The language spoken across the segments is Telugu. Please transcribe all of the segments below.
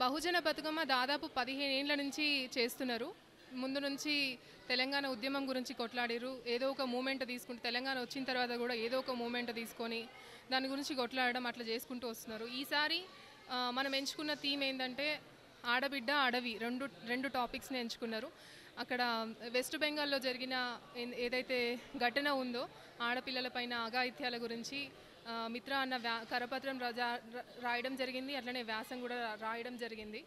బహుజన బతుకమ్మ దాదాపు 15 ఏండ్ల నుంచి చేస్తున్నారు. ముందు నుంచి తెలంగాణ ఉద్యమం గురించి కొట్లాడిర్రు. ఏదో ఒక మూమెంట్ తీసుకుంటూ తెలంగాణ వచ్చిన తర్వాత కూడా ఏదో ఒక మూమెంట్ తీసుకొని దాని గురించి కొట్లాడడం అట్లా చేసుకుంటూ వస్తున్నారు. ఈసారి మనం ఎంచుకున్న థీమ్ ఏంటంటే ఆడబిడ్డ అడవి రెండు టాపిక్స్ని ఎంచుకున్నారు. అక్కడ వెస్ట్ బెంగాల్లో జరిగిన ఏదైతే ఘటన ఉందో ఆడపిల్లలపైన అఘాయిత్యాల గురించి మిత్ర అన్న కరపత్రం రాయడం జరిగింది. అట్లనే వ్యాసం కూడా రాయడం జరిగింది.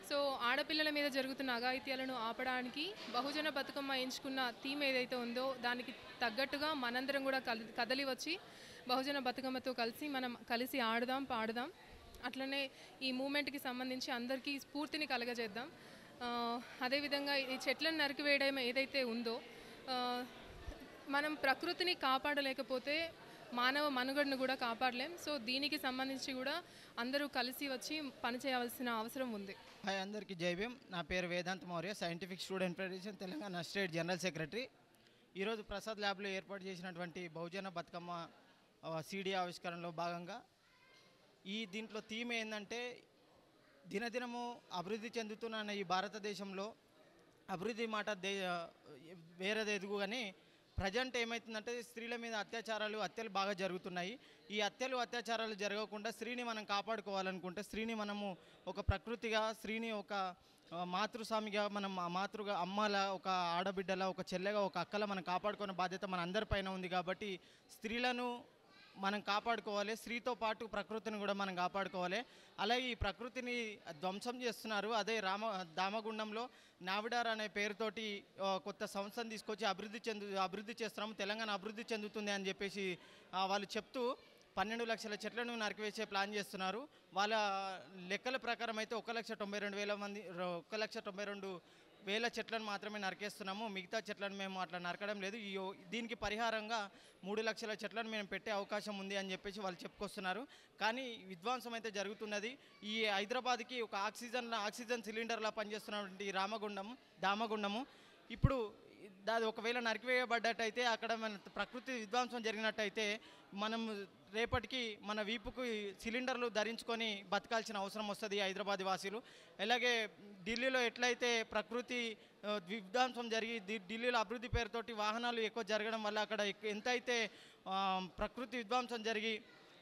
సో ఆడపిల్లల మీద జరుగుతున్న అఘాయిత్యాలను ఆపడానికి బహుజన బతుకమ్మ ఎంచుకున్న థీమ్ ఏదైతే ఉందో దానికి తగ్గట్టుగా మనందరం కూడా కదలి వచ్చి బహుజన బతుకమ్మతో మనం కలిసి ఆడదాం, పాడదాం. అట్లనే ఈ మూమెంట్కి సంబంధించి అందరికీ స్ఫూర్తిని కలగజేద్దాం. అదేవిధంగా ఈ చెట్లను నరికివేయడం ఏదైతే ఉందో మనం ప్రకృతిని కాపాడలేకపోతే మానవ మనుగడను కూడా కాపాడలేం. సో దీనికి సంబంధించి కూడా అందరూ కలిసి వచ్చి పనిచేయాల్సిన అవసరం ఉంది. హాయ్, అందరికీ జై భీమ్. నా పేరు Vedant Maurya, scientific student federation Telangana state general secretary. ఈరోజు ప్రసాద్ ల్యాబ్లో ఏర్పాటు చేసినటువంటి బహుజన బతుకమ్మ సీడీ ఆవిష్కరణలో భాగంగా దీంట్లో థీమ్ ఏంటంటే దినదినము అభివృద్ధి చెందుతున్న ఈ భారతదేశంలో అభివృద్ధి మాట వేరేది ఎదుగు కానీ ప్రజెంట్ ఏమవుతుందంటే స్త్రీల మీద హత్యలు బాగా జరుగుతున్నాయి. ఈ అత్యాచారాలు జరగకుండా స్త్రీని మనం కాపాడుకోవాలనుకుంటే స్త్రీని మనము ఒక ప్రకృతిగా, స్త్రీని ఒక మాతృస్వామిగా, మనం మాతృగా, అమ్మల, ఒక ఆడబిడ్డల, ఒక చెల్లెగా, ఒక అక్కల మనం కాపాడుకునే బాధ్యత మన అందరిపైన ఉంది. కాబట్టి స్త్రీలను మనం కాపాడుకోవాలి, స్త్రీతో పాటు ప్రకృతిని కూడా మనం కాపాడుకోవాలి. అలాగే ఈ ప్రకృతిని ధ్వంసం చేస్తున్నారు. అదే దామగుండంలో నావిడార్ అనే పేరుతోటి కొత్త సంస్థను తీసుకొచ్చి అభివృద్ధి చేస్తున్నాము, తెలంగాణ అభివృద్ధి చెందుతుంది అని చెప్పేసి వాళ్ళు చెప్తూ 12 లక్షల చెట్లను నరికివేసే ప్లాన్ చేస్తున్నారు. వాళ్ళ లెక్కల ప్రకారం అయితే 1,92,000 చెట్లను మాత్రమే నరికేస్తున్నాము. మిగతా చెట్లను మేము అట్లా నరకడం లేదు. దీనికి పరిహారంగా 3 లక్షల చెట్లను మేము పెట్టే అవకాశం ఉంది అని చెప్పేసి వాళ్ళు చెప్పుకొస్తున్నారు. కానీ విధ్వంసం అయితే జరుగుతున్నది. ఈ హైదరాబాద్కి ఒక ఆక్సిజన్ సిలిండర్లా పనిచేస్తున్నటువంటి దామగుండము ఇప్పుడు దాది ఒకవేళ నరికివేయబడ్డట్టయితే, అక్కడ మన ప్రకృతి విధ్వంసం జరిగినట్టయితే మనం రేపటికి మన వీపుకు సిలిండర్లు ధరించుకొని బతకాల్సిన అవసరం వస్తుంది హైదరాబాద్ వాసులు. అలాగే ఢిల్లీలో ఎట్లయితే ప్రకృతి విధ్వంసం జరిగి ఢిల్లీలో అభివృద్ధి పేరుతోటి వాహనాలు ఎక్కువ జరగడం వల్ల అక్కడ ఎంతైతే ప్రకృతి విధ్వంసం జరిగి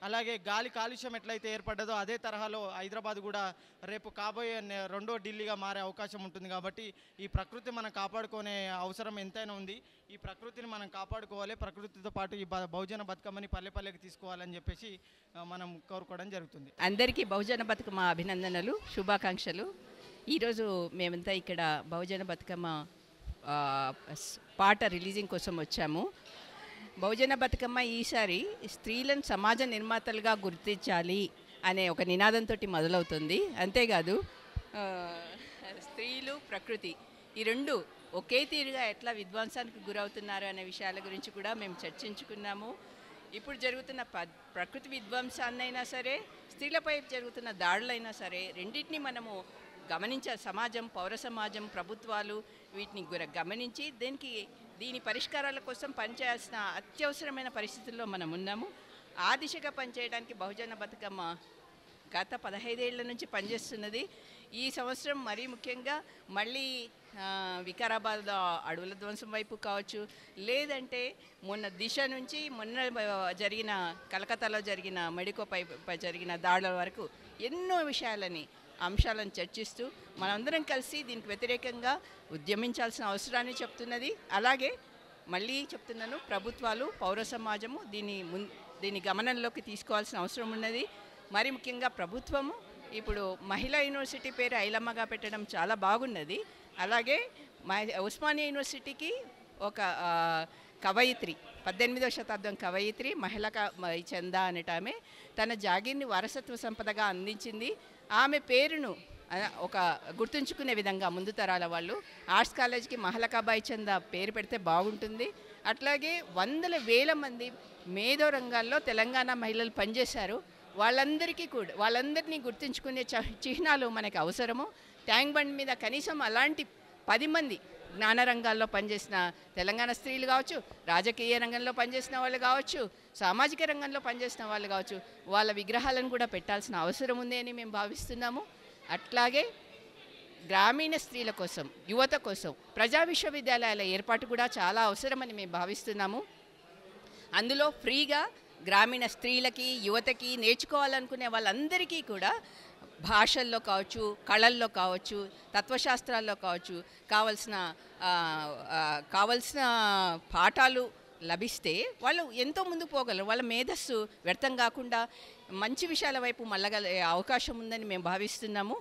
అలాగే గాలి కాలుష్యం ఎట్లయితే ఏర్పడ్డదో అదే తరహాలో హైదరాబాద్ కూడా రేపు కాబోయే రెండో ఢిల్లీగా మారే అవకాశం ఉంటుంది. కాబట్టి ఈ ప్రకృతి మనం కాపాడుకునే అవసరం ఎంతైనా ఉంది. ఈ ప్రకృతిని మనం కాపాడుకోవాలి, ప్రకృతితో పాటు ఈ బహుజన బతుకమ్మని పల్లెకి తీసుకోవాలని చెప్పేసి మనం కోరుకోవడం జరుగుతుంది. అందరికీ బహుజన బతుకమ్మ అభినందనలు, శుభాకాంక్షలు. ఈరోజు మేమంతా ఇక్కడ బహుజన బతుకమ్మ పాట రిలీజింగ్ కోసం వచ్చాము. బహుజన బతుకమ్మ ఈసారి స్త్రీలను సమాజ నిర్మాతలుగా గుర్తించాలి అనే ఒక నినాదంతో మొదలవుతుంది. అంతేకాదు స్త్రీలు, ప్రకృతి ఈ రెండు ఒకే తీరుగా ఎట్లా విధ్వంసానికి గురవుతున్నారు అనే విషయాల గురించి కూడా మేము చర్చించుకున్నాము. ఇప్పుడు జరుగుతున్న ప్రకృతి విధ్వంసాన్నైనా సరే, స్త్రీలపై జరుగుతున్న దాడులైనా సరే, రెండింటినీ మనము సమాజం, పౌర సమాజం, ప్రభుత్వాలు వీటిని గమనించి దీని పరిష్కారాల కోసం పనిచేయాల్సిన అత్యవసరమైన పరిస్థితుల్లో మనం ఉన్నాము. ఆ దిశగా పనిచేయడానికి బహుజన బతుకమ్మ గత 15 ఏళ్ల నుంచి పనిచేస్తున్నది. ఈ సంవత్సరం మరీ ముఖ్యంగా మళ్ళీ వికారాబాద్లో అడవుల ధ్వంసం వైపు కావచ్చు, లేదంటే మొన్న దిశ నుంచి మొన్న జరిగిన కలకత్తాలో జరిగిన మెడికోపై జరిగిన దాడుల వరకు ఎన్నో అంశాలను చర్చిస్తూ మనందరం కలిసి దీనికి వ్యతిరేకంగా ఉద్యమించాల్సిన అవసరాన్ని చెప్తున్నది. అలాగే మళ్ళీ చెప్తున్నాను, ప్రభుత్వాలు, పౌర సమాజము దీన్ని గమనంలోకి తీసుకోవాల్సిన అవసరం ఉన్నది. మరి ముఖ్యంగా ప్రభుత్వము ఇప్పుడు మహిళా యూనివర్సిటీ పేరు ఐలమ్మగా పెట్టడం చాలా బాగున్నది. అలాగే ఉస్మానియా యూనివర్సిటీకి ఒక కవయిత్రి, 18వ శతాబ్దం కవయిత్రి మహిళా చందా అనేటామె తన జాగీర్ని వారసత్వ సంపదగా అందించింది. ఆమె పేరును ఒక గుర్తుంచుకునే విధంగా ముందు తరాల వాళ్ళు ఆర్ట్స్ కాలేజ్కి మహలకాబాయి చందా పేరు పెడితే బాగుంటుంది. అట్లాగే వందల వేల మంది మేధో రంగాల్లో తెలంగాణ మహిళలు పనిచేశారు. వాళ్ళందరినీ గుర్తుంచుకునే చిహ్నాలు మనకు అవసరము. ట్యాంక్ బండ్ మీద కనీసం అలాంటి 10 మంది జ్ఞాన రంగాల్లో పనిచేసిన తెలంగాణ స్త్రీలు కావచ్చు, రాజకీయ రంగంలో పనిచేసిన వాళ్ళు కావచ్చు, సామాజిక రంగంలో పనిచేసిన వాళ్ళు కావచ్చు, వాళ్ళ విగ్రహాలను కూడా పెట్టాల్సిన అవసరం ఉంది అని మేము భావిస్తున్నాము. అట్లాగే గ్రామీణ స్త్రీల కోసం, యువత కోసం ప్రజా విశ్వవిద్యాలయాల ఏర్పాటు కూడా చాలా అవసరమని మేము భావిస్తున్నాము. అందులో ఫ్రీగా గ్రామీణ స్త్రీలకి, యువతకి, నేర్చుకోవాలనుకునే వాళ్ళందరికీ కూడా భాషల్లో కావచ్చు, కళల్లో కావచ్చు, తత్వశాస్త్రాల్లో కావచ్చు కావలసిన పాఠాలు లభిస్తే వాళ్ళు ఎంతో ముందుకు పోగలరు. వాళ్ళ మేధస్సు వ్యర్థం కాకుండా మంచి విషయాల వైపు మళ్ళగల అవకాశం ఉందని మేము భావిస్తున్నాము.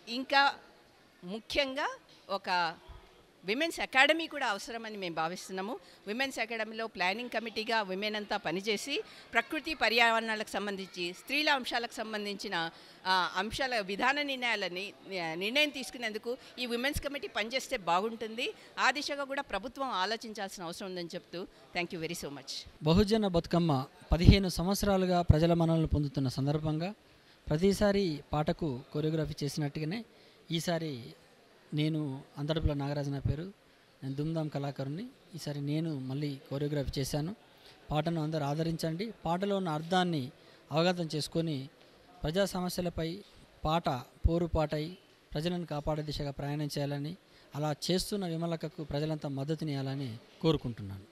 ఇంకా ముఖ్యంగా ఒక విమెన్స్ అకాడమీ కూడా అవసరమని మేము భావిస్తున్నాము. విమెన్స్ అకాడమీలో ప్లానింగ్ కమిటీగా విమెన్ అంతా పనిచేసి ప్రకృతి పర్యావరణాలకు సంబంధించి, స్త్రీల అంశాలకు సంబంధించిన అంశాల విధాన నిర్ణయం తీసుకునేందుకు ఈ విమెన్స్ కమిటీ పనిచేస్తే బాగుంటుంది. ఆ దిశగా కూడా ప్రభుత్వం ఆలోచించాల్సిన అవసరం ఉందని చెప్తూ thank you very so much. బహుజన బతుకమ్మ 15 సంవత్సరాలుగా ప్రజల మన్ననలు పొందుతున్న సందర్భంగా ప్రతిసారి పాటకు కొరియోగ్రఫీ చేసినట్టుగానే ఈసారి నేను అందరపుల నాగరాజు నా పేరు, నేను దుమ్దాం కళాకారుని. ఈసారి నేను మళ్ళీ కొరియోగ్రఫీ చేశాను. పాటను అందరూ ఆదరించండి. పాటలో ఉన్న అర్థాన్ని అవగతం చేసుకొని ప్రజా సమస్యలపై పోరుపాటై ప్రజలను కాపాడే దిశగా ప్రయాణం చేయాలని, అలా చేస్తున్న విమలకకు ప్రజలంతా మద్దతునియాలని కోరుకుంటున్నాను.